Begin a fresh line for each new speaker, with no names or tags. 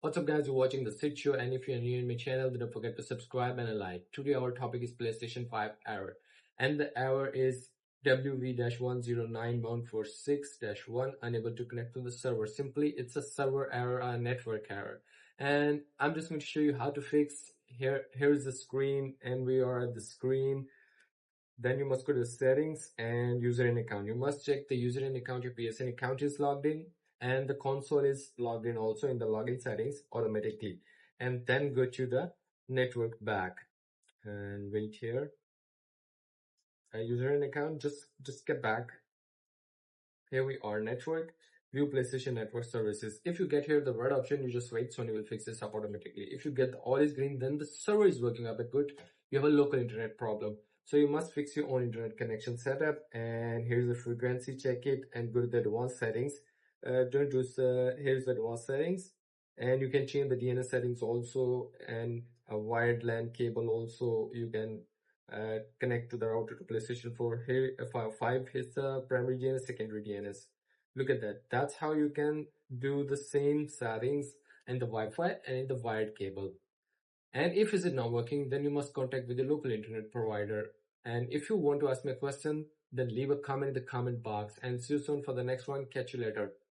What's up guys, you're watching The Sit Show, and if you're new in my channel, then don't forget to subscribe and a like. Today our topic is PlayStation 5 error, and the error is WV-109146-1, unable to connect to the server. Simply, it's a server error or a network error. And I'm just going to show you how to fix. Here's the screen, and we are at the screen. Then you must go to settings and user and account. You must check the user and account, your PSN account is logged in, and the console is logged in also in the login settings automatically. And then go to the network back and wait here. User and account, just get back. Here we are, network, view PlayStation network services. If you get here the red option, you just wait, Sony will fix this up automatically. If you get the all is green, then the server is working a bit good. You have a local internet problem. So you must fix your own internet connection setup, and here's the frequency, check it and go to the advanced settings. Here's the advanced settings, and you can change the DNS settings also, and a wired LAN cable also you can connect to the router to PlayStation 4. Here, 5 is the primary DNS, secondary DNS. Look at that. That's how you can do the same settings in the Wi-Fi and in the wired cable. And if is it not working, then you must contact with your local internet provider. And if you want to ask me a question, then leave a comment in the comment box. And see you soon for the next one. Catch you later.